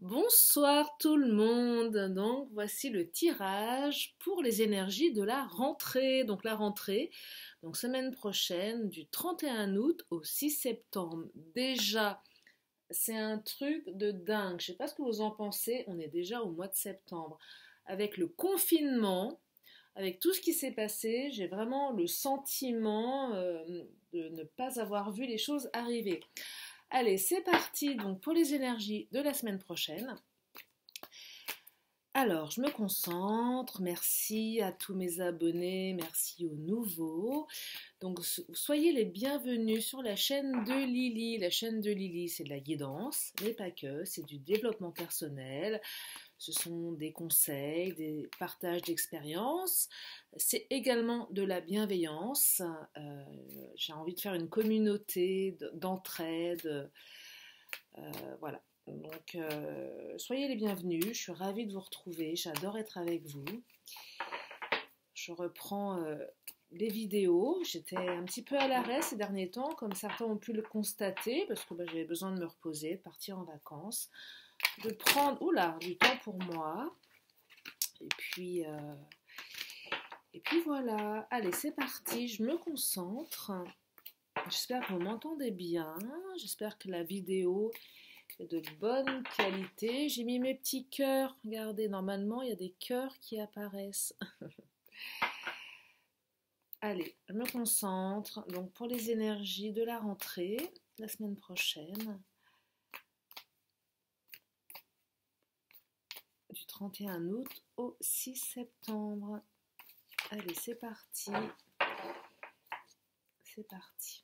Bonsoir tout le monde. Donc voici le tirage pour les énergies de la rentrée. Donc la rentrée, donc semaine prochaine du 31 août au 6 septembre. Déjà, c'est un truc de dingue. Je sais pas ce que vous en pensez. On est déjà au mois de septembre. Avec le confinement, avec tout ce qui s'est passé, j'ai vraiment le sentiment de ne pas avoir vu les choses arriver. Allez, c'est parti donc pour les énergies de la semaine prochaine. Alors, je me concentre. Merci à tous mes abonnés, merci aux nouveaux. Donc, soyez les bienvenus sur la chaîne de Lily. La chaîne de Lily, c'est de la guidance, mais pas que, c'est du développement personnel. Ce sont des conseils, des partages d'expériences. C'est également de la bienveillance. J'ai envie de faire une communauté d'entraide. Voilà. Donc, soyez les bienvenus. Je suis ravie de vous retrouver. J'adore être avec vous. Je reprends les vidéos. J'étais un petit peu à l'arrêt ces derniers temps, comme certains ont pu le constater, parce que j'avais besoin de me reposer, de partir en vacances, de prendre du temps pour moi. Et puis voilà. Allez, c'est parti. Je me concentre. J'espère que vous m'entendez bien. J'espère que la vidéo est de bonne qualité. J'ai mis mes petits cœurs. Regardez, normalement, il y a des cœurs qui apparaissent. Allez, je me concentre. Donc, pour les énergies de la rentrée, la semaine prochaine, du 31 août au 6 septembre. Allez, c'est parti. C'est parti.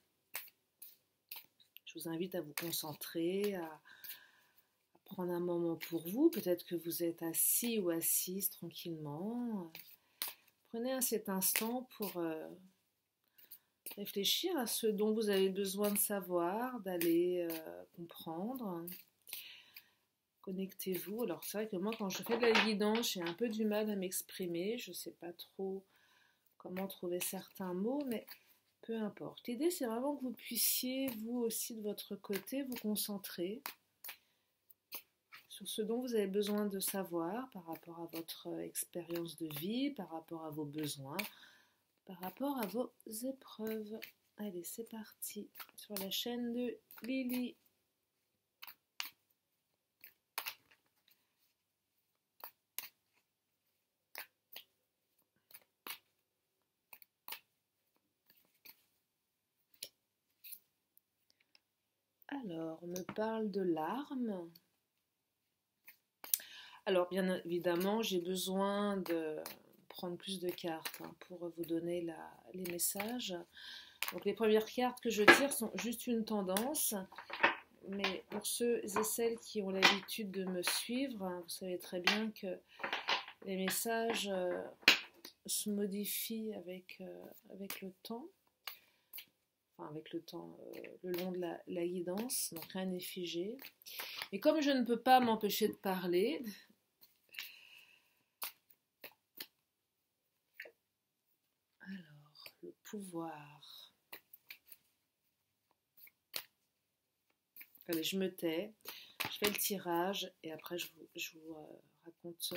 Je vous invite à vous concentrer, à prendre un moment pour vous. Peut-être que vous êtes assis ou assise tranquillement. Prenez cet instant pour réfléchir à ce dont vous avez besoin de savoir, d'aller comprendre. Connectez-vous. Alors c'est vrai que moi quand je fais de la guidance, j'ai un peu du mal à m'exprimer. Je ne sais pas trop comment trouver certains mots, mais peu importe. L'idée c'est vraiment que vous puissiez, vous aussi de votre côté, vous concentrer sur ce dont vous avez besoin de savoir par rapport à votre expérience de vie, par rapport à vos besoins, par rapport à vos épreuves. Allez, c'est parti sur la chaîne de Lily. Alors, on me parle de larmes. Alors, bien évidemment, j'ai besoin de prendre plus de cartes pour vous donner les messages. Donc, les premières cartes que je tire sont juste une tendance. Mais pour ceux et celles qui ont l'habitude de me suivre, vous savez très bien que les messages se modifient avec le temps. Enfin, avec le temps, le long de la guidance. Donc, rien n'est figé. Et comme je ne peux pas m'empêcher de parler, alors, le pouvoir. Allez, je me tais, je fais le tirage et après je vous raconte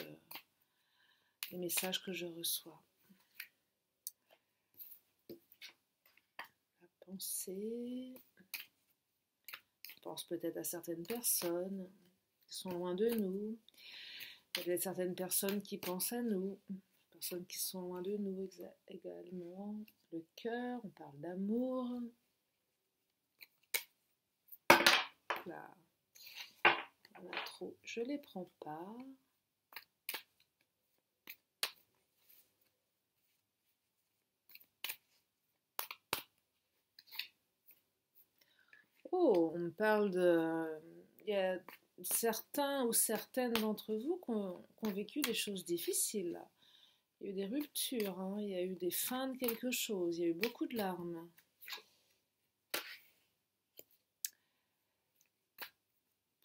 les messages que je reçois. La pensée. Je pense peut-être à certaines personnes qui sont loin de nous. Il y a peut-être certaines personnes qui pensent à nous. Personnes qui sont loin de nous également. Le cœur, on parle d'amour. Là, on a trop. Je les prends pas. Oh, on me parle de. Il y a certains ou certaines d'entre vous qui ont vécu des choses difficiles. Là. Il y a eu des ruptures, il y a eu des fins de quelque chose, il y a eu beaucoup de larmes.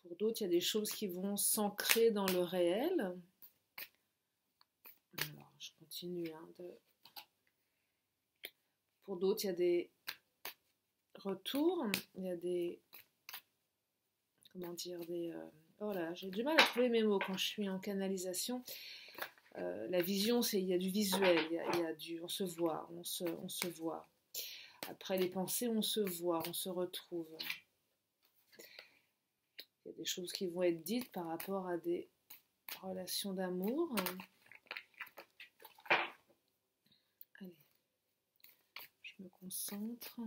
Pour d'autres, il y a des choses qui vont s'ancrer dans le réel. Alors, je continue. Pour d'autres, il y a des retours, il y a des. Comment dire, Voilà, j'ai du mal à trouver mes mots quand je suis en canalisation. La vision, il y a du visuel, il y a du, on se voit, on se voit. Après les pensées, on se voit, on se retrouve. Il y a des choses qui vont être dites par rapport à des relations d'amour. Allez, je me concentre.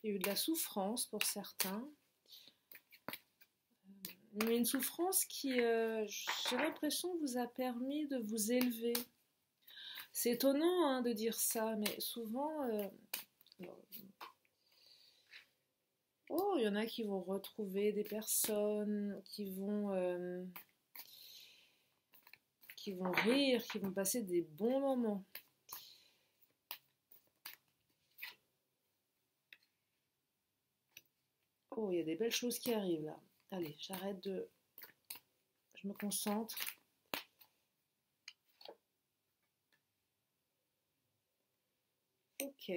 Il y a eu de la souffrance pour certains. Mais une souffrance qui, j'ai l'impression, vous a permis de vous élever. C'est étonnant hein, de dire ça, mais souvent, oh, il y en a qui vont retrouver des personnes, qui vont rire, qui vont passer des bons moments. Oh, il y a des belles choses qui arrivent là. Allez, j'arrête de... Je me concentre. Ok.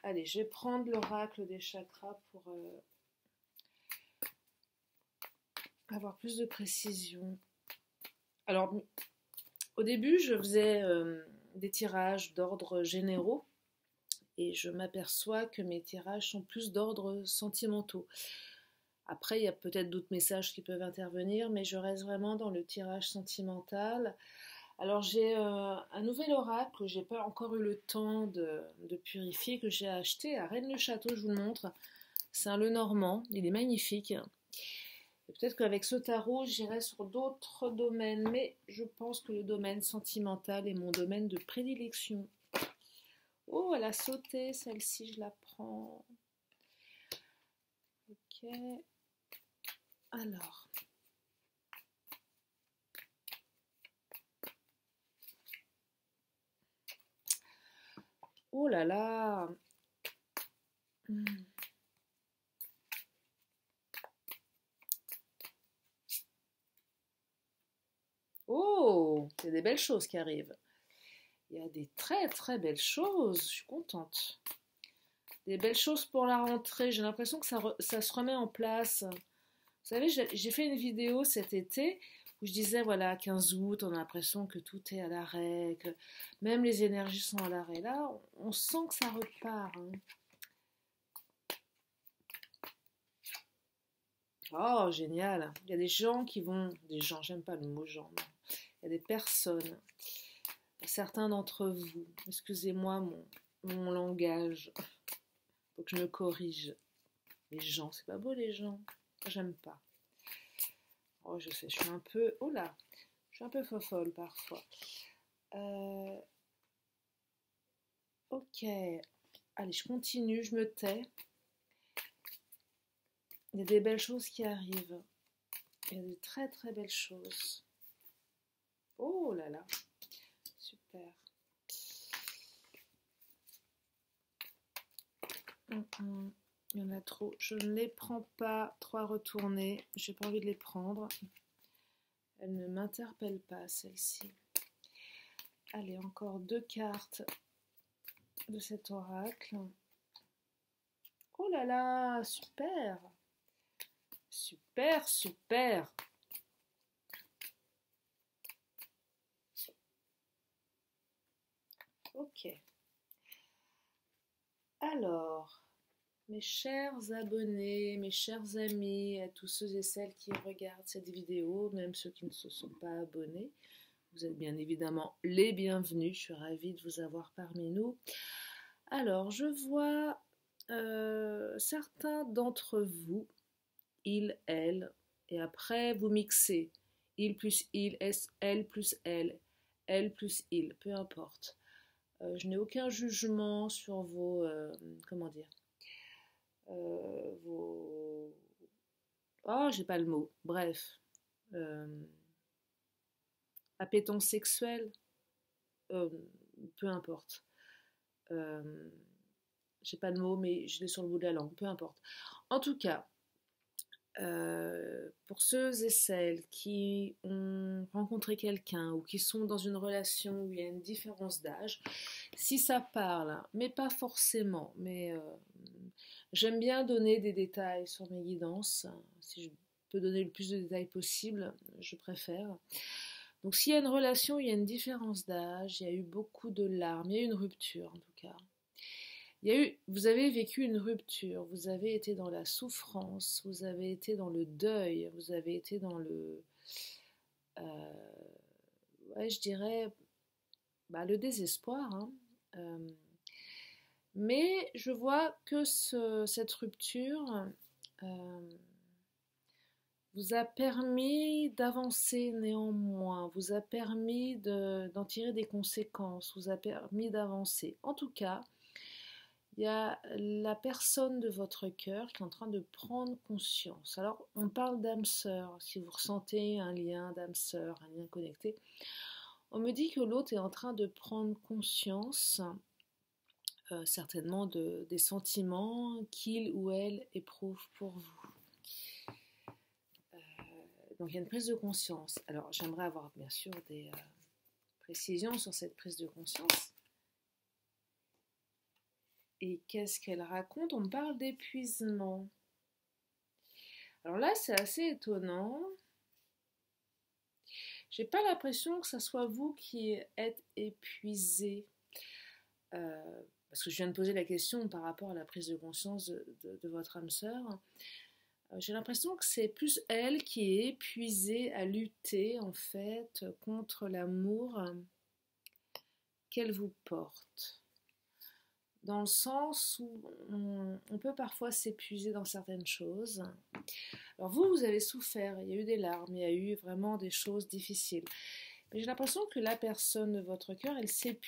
Allez, je vais prendre l'oracle des chakras pour avoir plus de précision. Alors, au début, je faisais des tirages d'ordre généraux et je m'aperçois que mes tirages sont plus d'ordre sentimentaux. Après, il y a peut-être d'autres messages qui peuvent intervenir, mais je reste vraiment dans le tirage sentimental. Alors j'ai un nouvel oracle que j'ai pas encore eu le temps de purifier, que j'ai acheté à Rennes-le-Château, je vous le montre. C'est un Lenormand, il est magnifique. Peut-être qu'avec ce tarot, j'irai sur d'autres domaines, mais je pense que le domaine sentimental est mon domaine de prédilection. Oh, elle a sauté, celle-ci, je la prends. Ok. Alors. Oh là là. Oh, il y a des belles choses qui arrivent. Il y a des très très belles choses, je suis contente. Des belles choses pour la rentrée, j'ai l'impression que ça se remet en place. Vous savez, j'ai fait une vidéo cet été où je disais, voilà, 15 août, on a l'impression que tout est à l'arrêt, que même les énergies sont à l'arrêt. Là, on sent que ça repart. Hein. Oh, génial. Il y a des gens qui vont... Des gens, j'aime pas le mot gens. Non. Il y a des personnes, certains d'entre vous, excusez-moi mon langage, faut que je me corrige. Les gens, c'est pas beau les gens. J'aime pas. Oh, je sais, je suis un peu... Oh là, je suis un peu fofolle parfois. Ok. Allez, je continue, je me tais. Il y a des belles choses qui arrivent. Il y a de très très belles choses. Oh là là. Super. Il y en a trop. Je ne les prends pas. 3 retournées. J'ai pas envie de les prendre. Elle ne m'interpelle pas, celle-ci. Allez, encore 2 cartes de cet oracle. Oh là là, super. Super, super. Ok. Alors, mes chers abonnés, mes chers amis, à tous ceux et celles qui regardent cette vidéo, même ceux qui ne se sont pas abonnés, vous êtes bien évidemment les bienvenus. Je suis ravie de vous avoir parmi nous. Alors, je vois certains d'entre vous, il, elle, et après vous mixez. Il plus il, elle plus elle plus il, peu importe. Je n'ai aucun jugement sur vos, comment dire, vos... Oh, j'ai pas le mot. Bref. Appétence sexuelle, euh, peu importe. J'ai pas de mot, mais je l'ai sur le bout de la langue, peu importe. En tout cas, Pour ceux et celles qui ont rencontré quelqu'un ou qui sont dans une relation où il y a une différence d'âge, si ça parle, mais pas forcément, mais j'aime bien donner des détails sur mes guidances. Si je peux donner le plus de détails possible, je préfère. Donc s'il y a une relation, il y a une différence d'âge, il y a eu beaucoup de larmes, il y a eu une rupture en tout cas. Vous avez vécu une rupture, vous avez été dans la souffrance, vous avez été dans le deuil, vous avez été dans ouais, je dirais, le désespoir, hein. Mais je vois que cette rupture vous a permis d'avancer néanmoins, vous a permis d'en tirer des conséquences, vous a permis d'avancer. En tout cas, il y a la personne de votre cœur qui est en train de prendre conscience. Alors, on parle d'âme sœur. Si vous ressentez un lien d'âme sœur, un lien connecté, on me dit que l'autre est en train de prendre conscience, certainement, des sentiments qu'il ou elle éprouve pour vous. Donc, il y a une prise de conscience. Alors, j'aimerais avoir, bien sûr, des précisions sur cette prise de conscience. Et qu'est-ce qu'elle raconte? On me parle d'épuisement. Alors là, c'est assez étonnant. J'ai pas l'impression que ce soit vous qui êtes épuisé. Parce que je viens de poser la question par rapport à la prise de conscience de votre âme sœur. J'ai l'impression que c'est plus elle qui est épuisée à lutter en fait contre l'amour qu'elle vous porte. Dans le sens où on peut parfois s'épuiser dans certaines choses. Alors vous avez souffert, il y a eu des larmes, il y a eu vraiment des choses difficiles. Mais j'ai l'impression que la personne de votre cœur, elle s'est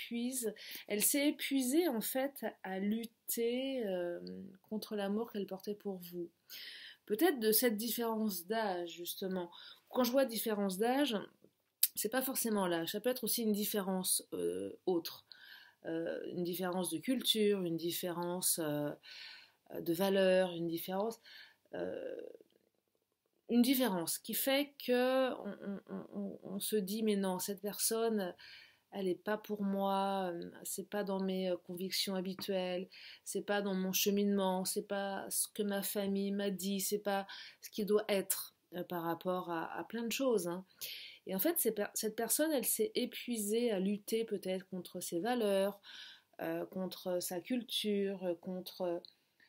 épuisée en fait à lutter contre l'amour qu'elle portait pour vous. Peut-être de cette différence d'âge, justement. Quand je vois différence d'âge, c'est pas forcément l'âge, ça peut être aussi une différence autre. Une différence de culture, une différence de valeur, une différence qui fait que on se dit mais non, cette personne elle n'est pas pour moi, c'est pas dans mes convictions habituelles, c'est pas dans mon cheminement, c'est pas ce que ma famille m'a dit, c'est pas ce qui doit être par rapport à plein de choses, hein. Et en fait, cette personne, elle s'est épuisée à lutter peut-être contre ses valeurs, contre sa culture, contre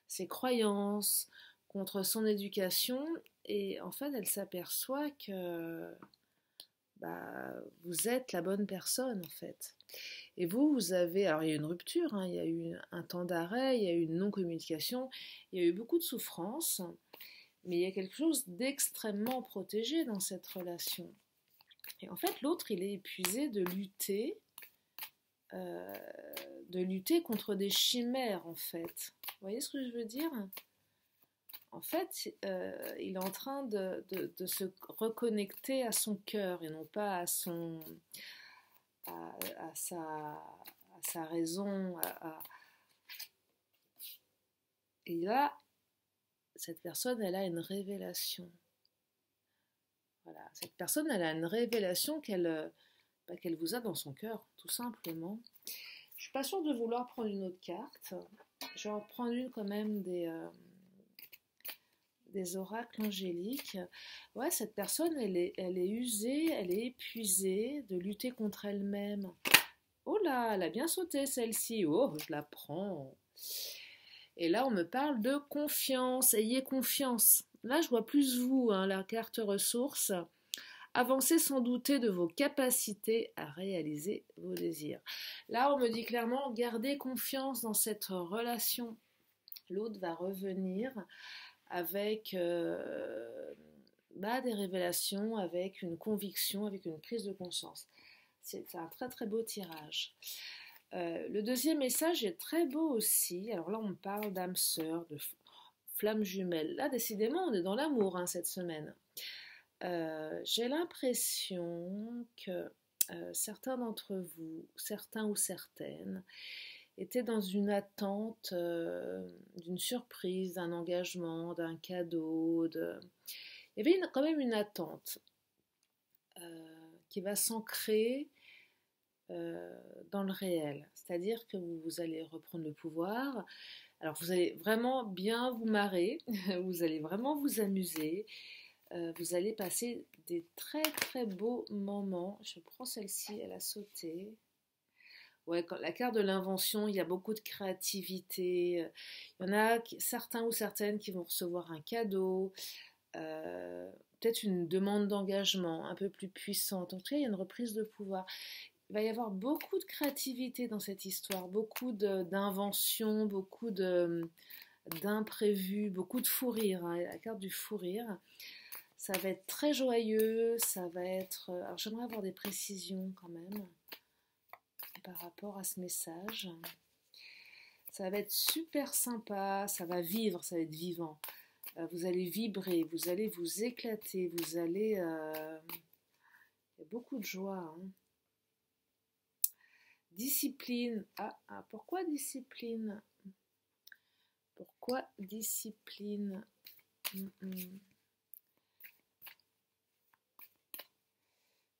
ses croyances, contre son éducation. Et en fait, elle s'aperçoit que vous êtes la bonne personne, en fait. Et vous avez... Alors, il y a eu une rupture, hein, il y a eu un temps d'arrêt, il y a eu une non-communication, il y a eu beaucoup de souffrance, mais il y a quelque chose d'extrêmement protégé dans cette relation. Et en fait, l'autre, il est épuisé de lutter contre des chimères, en fait. Vous voyez ce que je veux dire? En fait, il est en train de se reconnecter à son cœur et non pas à sa raison. Et là, cette personne, elle a une révélation. Voilà, cette personne, elle a une révélation qu'elle vous a dans son cœur, tout simplement. Je suis pas sûre de vouloir prendre une autre carte. Je vais en prendre une quand même des oracles angéliques. Ouais, cette personne, elle est usée, elle est épuisée de lutter contre elle-même. Oh là, elle a bien sauté celle-ci. Oh, je la prends. Et là, on me parle de confiance. Ayez confiance. Là, je vois plus vous, hein, la carte ressources. Avancez sans douter de vos capacités à réaliser vos désirs. Là, on me dit clairement, gardez confiance dans cette relation. L'autre va revenir avec des révélations, avec une conviction, avec une prise de conscience. C'est un très très beau tirage. Le deuxième message est très beau aussi. Alors là, on me parle d'âme sœur, de flamme jumelle. Là, décidément, on est dans l'amour cette semaine. J'ai l'impression que certains d'entre vous, certains ou certaines, était dans une attente d'une surprise, d'un engagement, d'un cadeau. Il y avait quand même une attente qui va s'ancrer dans le réel. C'est-à-dire que vous allez reprendre le pouvoir. Alors vous allez vraiment bien vous marrer, vous allez vraiment vous amuser, vous allez passer des très très beaux moments. Je prends celle-ci, elle a sauté. Ouais, quand la carte de l'invention, il y a beaucoup de créativité. Il y en a certains ou certaines qui vont recevoir un cadeau, peut-être une demande d'engagement un peu plus puissante. En tout cas, il y a une reprise de pouvoir. Il va y avoir beaucoup de créativité dans cette histoire, beaucoup d'inventions, beaucoup d'imprévus, beaucoup de fou rire, hein, la carte du fou rire. Ça va être très joyeux, ça va être... Alors j'aimerais avoir des précisions quand même par rapport à ce message. Ça va être super sympa, ça va vivre, ça va être vivant. Vous allez vibrer, vous allez vous éclater, vous allez... Il y a beaucoup de joie. Hein. Discipline. Pourquoi discipline? Pourquoi discipline?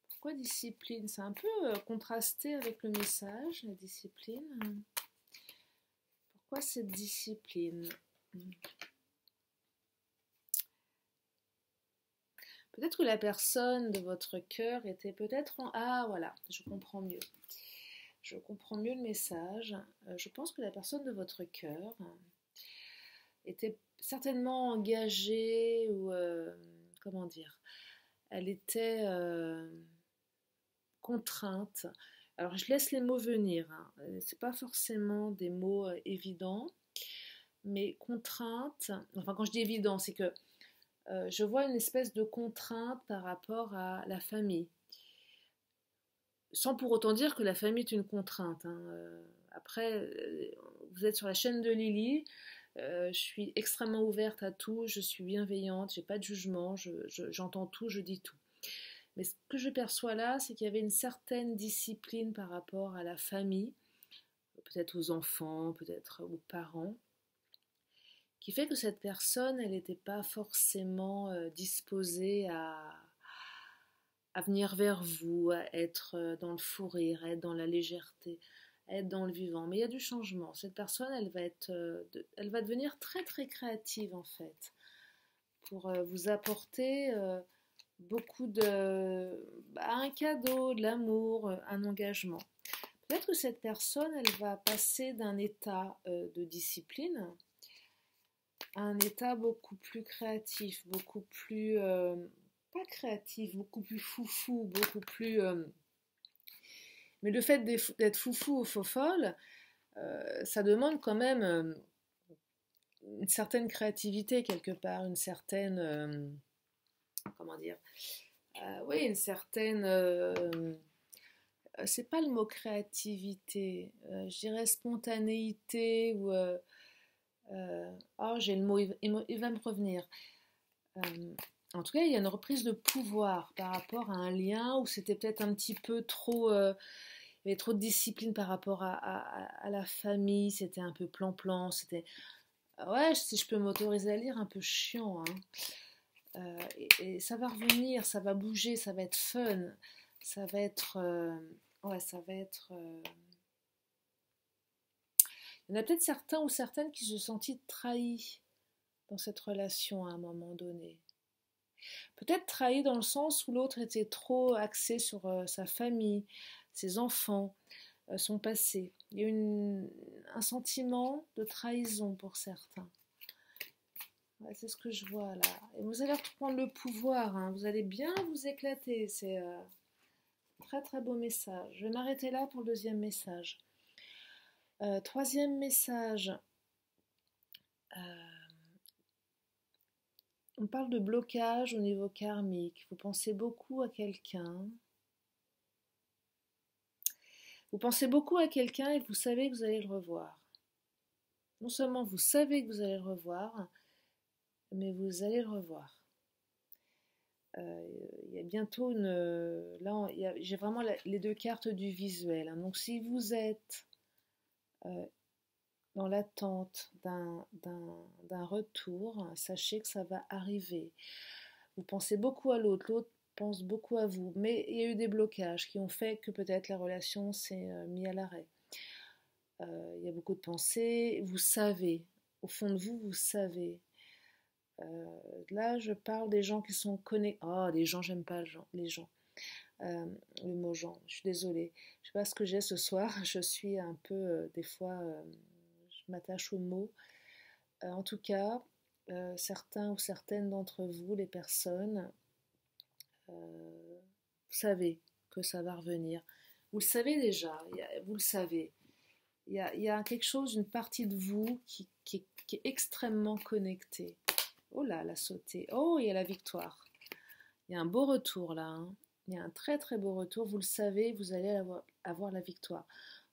Pourquoi discipline? C'est un peu contrasté avec le message, la discipline. Pourquoi cette discipline? Peut-être que la personne de votre cœur était peut-être en... Ah, voilà, je comprends mieux. Je comprends mieux le message. Je pense que la personne de votre cœur était certainement engagée ou... comment dire? Elle était contrainte. Alors, je laisse les mots venir. Hein. C'est pas forcément des mots évidents, mais contrainte... Enfin, quand je dis évident, c'est que je vois une espèce de contrainte par rapport à la famille. Sans pour autant dire que la famille est une contrainte. Hein. Après, vous êtes sur la chaîne de Lily. Je suis extrêmement ouverte à tout. Je suis bienveillante. J'ai pas de jugement. J'entends tout. Je dis tout. Mais ce que je perçois là, c'est qu'il y avait une certaine discipline par rapport à la famille, peut-être aux enfants, peut-être aux parents, qui fait que cette personne, elle n'était pas forcément disposée à venir vers vous, à être dans le fou rire, à être dans la légèreté, à être dans le vivant. Mais il y a du changement. Cette personne, elle va devenir très très créative en fait, pour vous apporter beaucoup un cadeau, de l'amour, un engagement. Peut-être que cette personne, elle va passer d'un état de discipline à un état beaucoup plus créatif, beaucoup plus pas créatif, beaucoup plus foufou, beaucoup plus... Mais le fait d'être foufou ou faux-folle, ça demande quand même une certaine créativité quelque part, une certaine... comment dire oui, une certaine... c'est pas le mot créativité, je dirais spontanéité ou... j'ai le mot, il va me revenir. En tout cas, il y a une reprise de pouvoir par rapport à un lien où c'était peut-être un petit peu trop... il y avait trop de discipline par rapport à la famille, c'était un peu plan-plan, c'était... Ouais, si je peux m'autoriser à lire, un peu chiant. Hein. Et ça va revenir, ça va bouger, ça va être fun, ça va être... ouais, ça va être... Il y en a peut-être certains ou certaines qui se sont sentis trahis dans cette relation à un moment donné. Peut-être trahi dans le sens où l'autre était trop axé sur sa famille, ses enfants, son passé. Il y a un sentiment de trahison pour certains. Ouais, c'est ce que je vois là. Et vous allez reprendre le pouvoir, hein. Vous allez bien vous éclater. C'est un très très beau message. Je vais m'arrêter là pour le deuxième message. Troisième message. On parle de blocage au niveau karmique. Vous pensez beaucoup à quelqu'un. Vous pensez beaucoup à quelqu'un et vous savez que vous allez le revoir. Non seulement vous savez que vous allez le revoir, mais vous allez le revoir. Il y a bientôt une... Là, j'ai vraiment les deux cartes du visuel. Hein. Donc si vous êtes euh, dans l'attente d'un retour, sachez que ça va arriver. Vous pensez beaucoup à l'autre, l'autre pense beaucoup à vous, mais il y a eu des blocages qui ont fait que peut-être la relation s'est mise à l'arrêt. Il y a beaucoup de pensées, vous savez, au fond de vous, vous savez. Là, je parle des gens qui sont connectés. Oh, les gens, j'aime pas les gens. Le mot genre, je suis désolée. Je sais pas ce que j'ai ce soir. Je suis un peu, des fois, je m'attache aux mots. En tout cas, certains ou certaines d'entre vous, les personnes, vous savez que ça va revenir. Vous le savez déjà, vous le savez. Il y a quelque chose, une partie de vous qui est extrêmement connectée. Oh là, elle a sauté. Oh, il y a la victoire. Il y a un beau retour là, hein. Il y a un très très beau retour. Vous le savez, vous allez avoir la victoire.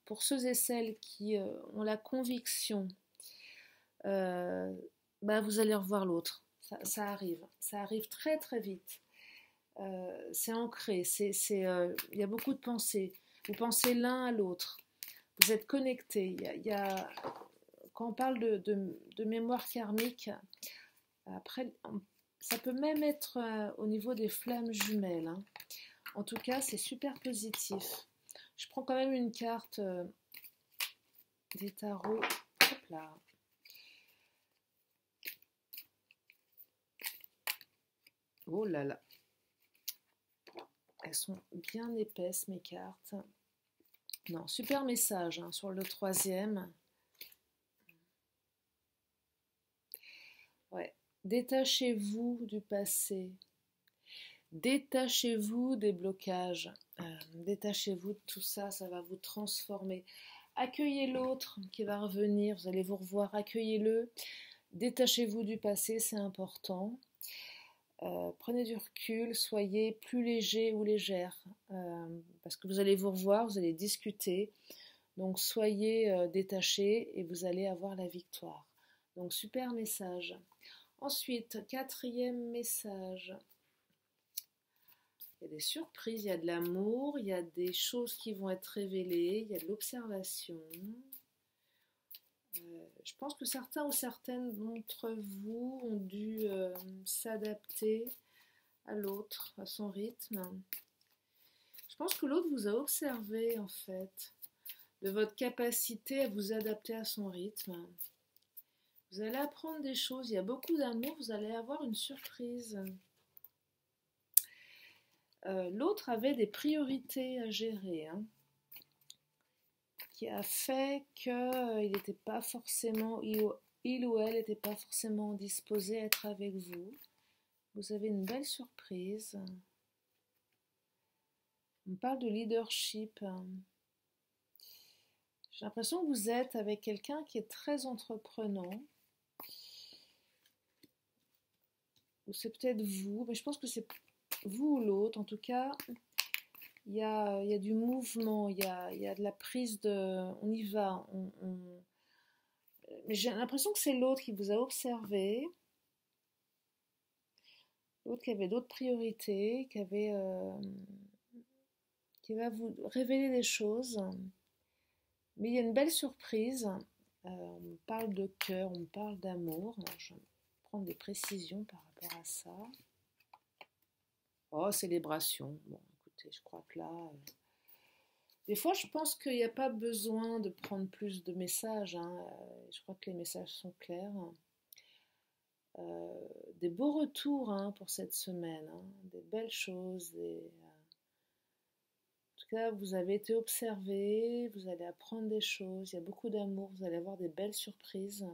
Pour ceux et celles qui ont la conviction, euh, vous allez revoir l'autre. Ça arrive très très vite. C'est ancré, il y a beaucoup de pensées. Vous pensez l'un à l'autre. Vous êtes connectés. Quand on parle de mémoire karmique, après, ça peut même être au niveau des flammes jumelles, hein. En tout cas, c'est super positif. Je prends quand même une carte des tarots. Hop là. Oh là là. Elles sont bien épaisses, mes cartes. Non, super message hein, sur le troisième. Ouais. Détachez-vous du passé. Détachez-vous des blocages. Détachez-vous de tout ça, ça va vous transformer. Accueillez l'autre qui va revenir, vous allez vous revoir, accueillez-le. Détachez-vous du passé, c'est important. Prenez du recul, soyez plus léger ou légère, parce que vous allez vous revoir, vous allez discuter. Donc soyez détachés et vous allez avoir la victoire. Donc super message. Ensuite, quatrième message. Il y a des surprises, il y a de l'amour, il y a des choses qui vont être révélées, il y a de l'observation. Je pense que certains ou certaines d'entre vous ont dû s'adapter à l'autre, à son rythme. Je pense que l'autre vous a observé en fait, de votre capacité à vous adapter à son rythme. Vous allez apprendre des choses, il y a beaucoup d'amour, vous allez avoir une surprise. L'autre avait des priorités à gérer, hein, qui a fait qu'il n'était pas forcément, il ou elle n'était pas forcément disposé à être avec vous. Vous avez une belle surprise. On parle de leadership. J'ai l'impression que vous êtes avec quelqu'un qui est très entreprenant. Ou c'est peut-être vous, mais je pense que c'est vous ou l'autre. En tout cas, il y a du mouvement, il y a de la prise de... On y va. Mais j'ai l'impression que c'est l'autre qui vous a observé. L'autre qui avait d'autres priorités, qui va vous révéler des choses. Mais il y a une belle surprise. On me parle de cœur, on me parle d'amour. Je vais prendre des précisions par rapport à ça. Oh, célébration. Bon, écoutez, je crois que là... Des fois, je pense qu'il n'y a pas besoin de prendre plus de messages, hein. Je crois que les messages sont clairs. Des beaux retours hein, pour cette semaine, hein. Des belles choses. En tout cas, vous avez été observé, vous allez apprendre des choses, il y a beaucoup d'amour, vous allez avoir des belles surprises.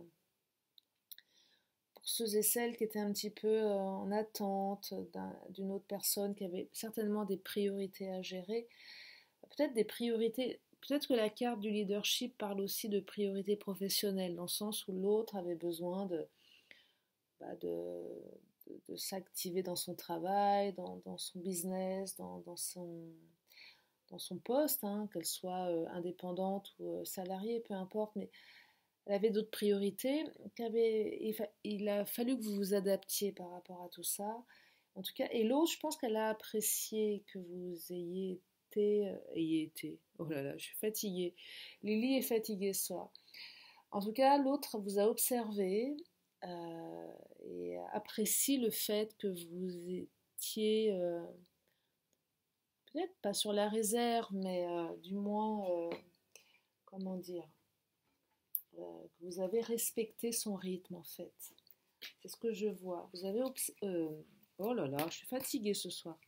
Pour ceux et celles qui étaient un petit peu en attente d'une autre personne, qui avait certainement des priorités à gérer, peut-être des priorités, peut-être que la carte du leadership parle aussi de priorités professionnelles, dans le sens où l'autre avait besoin de s'activer dans son travail, dans son business, dans son poste, hein, qu'elle soit indépendante ou salariée, peu importe, mais elle avait d'autres priorités, il a fallu que vous vous adaptiez par rapport à tout ça. En tout cas, et l'autre, je pense qu'elle a apprécié que vous ayez ayez été. Oh là là, je suis fatiguée. Lily est fatiguée ce soir. En tout cas, l'autre vous a observé et apprécie le fait que vous étiez, peut-être pas sur la réserve, mais du moins, comment dire, que vous avez respecté son rythme en fait. C'est ce que je vois. Oh là là, je suis fatiguée ce soir.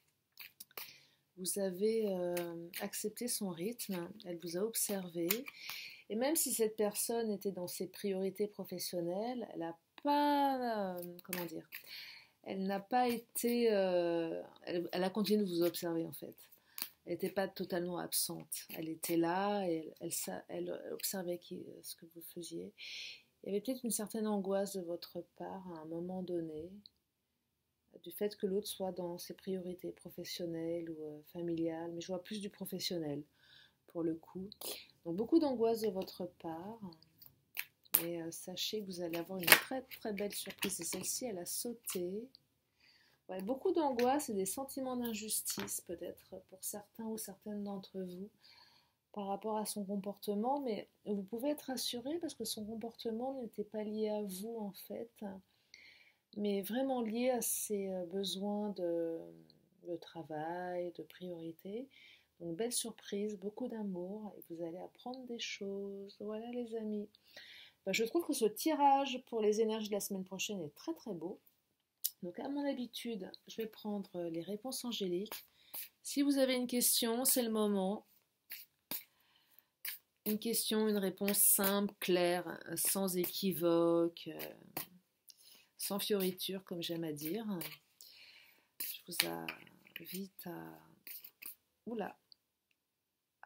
Vous avez accepté son rythme, elle vous a observé. Et même si cette personne était dans ses priorités professionnelles, elle n'a pas, comment dire, elle n'a pas été, elle a continué de vous observer en fait. Elle n'était pas totalement absente. Elle était là, et elle observait ce que vous faisiez. Il y avait peut-être une certaine angoisse de votre part à un moment donné, du fait que l'autre soit dans ses priorités professionnelles ou familiales, mais je vois plus du professionnel pour le coup. Donc beaucoup d'angoisse de votre part, mais sachez que vous allez avoir une très très belle surprise et celle-ci elle a sauté. Ouais, beaucoup d'angoisse et des sentiments d'injustice peut-être pour certains ou certaines d'entre vous par rapport à son comportement, mais vous pouvez être rassuré parce que son comportement n'était pas lié à vous en fait, mais vraiment lié à ses besoins de travail, de priorité. Donc belle surprise, beaucoup d'amour et vous allez apprendre des choses. Voilà les amis. Ben, je trouve que ce tirage pour les énergies de la semaine prochaine est très très beau. Donc à mon habitude, je vais prendre les réponses angéliques. Si vous avez une question, c'est le moment. Une question, une réponse simple, claire, sans équivoque, sans fioriture comme j'aime à dire. Je vous invite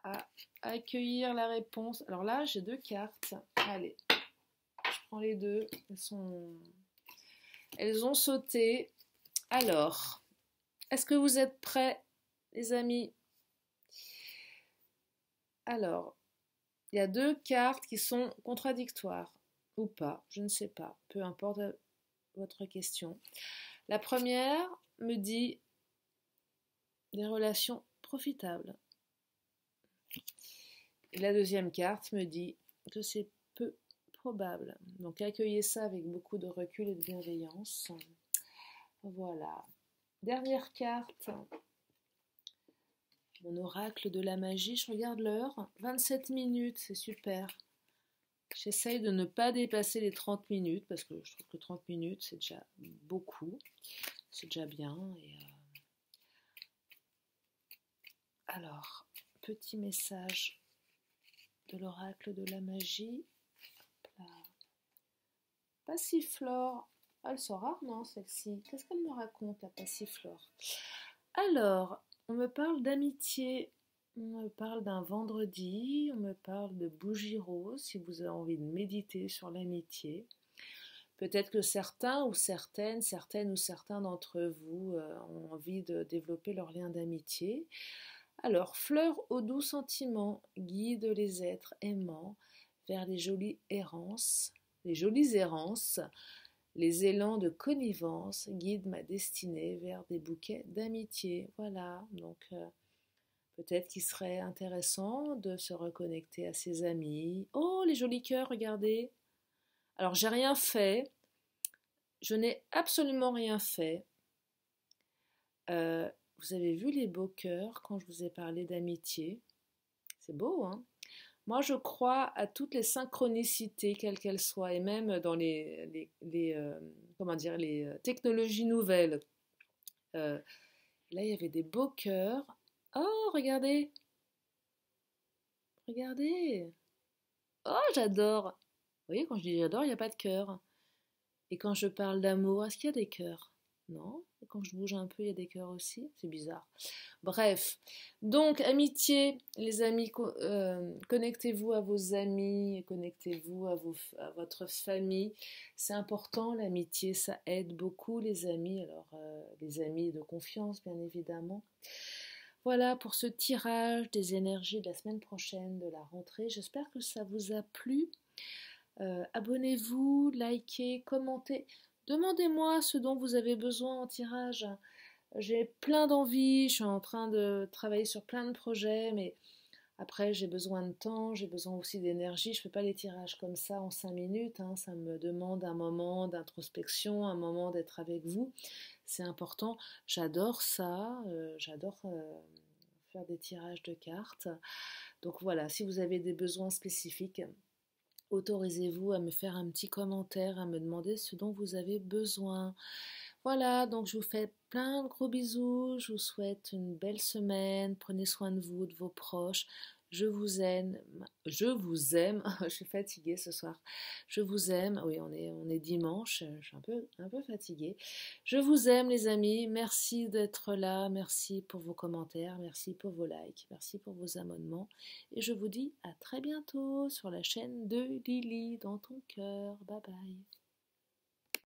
à accueillir la réponse. Alors là, j'ai 2 cartes. Allez, je prends les 2. Elles ont sauté. Alors, est-ce que vous êtes prêts, les amis? Alors, il y a 2 cartes qui sont contradictoires. Ou pas, je ne sais pas. Peu importe votre question. La première me dit des relations profitables. Et la deuxième carte me dit que c'est peu probable. Donc accueillez ça avec beaucoup de recul et de bienveillance. Voilà. Dernière carte. Mon oracle de la magie. Je regarde l'heure. 27 minutes, c'est super. J'essaye de ne pas dépasser les 30 minutes parce que je trouve que 30 minutes c'est déjà beaucoup. C'est déjà bien. Alors, petit message de l'oracle de la magie. Là. Passiflore. Elle sort rarement celle-ci. Qu'est-ce qu'elle me raconte la passiflore? Alors, on me parle d'amitié. On me parle d'un vendredi. On me parle de bougie rose si vous avez envie de méditer sur l'amitié. Peut-être que certains ou certaines ou certains d'entre vous ont envie de développer leur lien d'amitié. Alors, fleur aux doux sentiments, guide les êtres aimants vers les jolies errances, les élans de connivence guident ma destinée vers des bouquets d'amitié. Voilà, donc peut-être qu'il serait intéressant de se reconnecter à ses amis. Oh, les jolis cœurs, regardez. Alors, j'ai rien fait. Je n'ai absolument rien fait. Vous avez vu les beaux cœurs quand je vous ai parlé d'amitié? C'est beau, hein? Moi, je crois à toutes les synchronicités, quelles qu'elles soient, et même dans les technologies nouvelles. Là, il y avait des beaux cœurs. Oh, regardez! Regardez! Oh, j'adore! Vous voyez, quand je dis j'adore, il n'y a pas de cœur. Et quand je parle d'amour, est-ce qu'il y a des cœurs? Non? Et quand je bouge un peu, il y a des cœurs aussi? C'est bizarre. Bref, donc amitié, les amis, connectez-vous à vos amis, connectez-vous à votre famille. C'est important, l'amitié, ça aide beaucoup les amis. Alors, les amis de confiance, bien évidemment. Voilà pour ce tirage des énergies de la semaine prochaine, de la rentrée. J'espère que ça vous a plu. Abonnez-vous, likez, commentez. Demandez-moi ce dont vous avez besoin en tirage. J'ai plein d'envies, je suis en train de travailler sur plein de projets, mais après j'ai besoin de temps, j'ai besoin aussi d'énergie. Je ne fais pas les tirages comme ça en 5 minutes, hein. Ça me demande un moment d'introspection, un moment d'être avec vous. C'est important. J'adore ça, j'adore faire des tirages de cartes. Donc voilà, si vous avez des besoins spécifiques, autorisez-vous à me faire un petit commentaire, à me demander ce dont vous avez besoin. Voilà, donc je vous fais plein de gros bisous, je vous souhaite une belle semaine, prenez soin de vous, de vos proches. Je vous aime, je suis fatiguée ce soir. Je vous aime, oui, on est dimanche, je suis un peu fatiguée. Je vous aime les amis, merci d'être là, merci pour vos commentaires, merci pour vos likes, merci pour vos abonnements. Et je vous dis à très bientôt sur la chaîne de Lily dans ton cœur. Bye bye.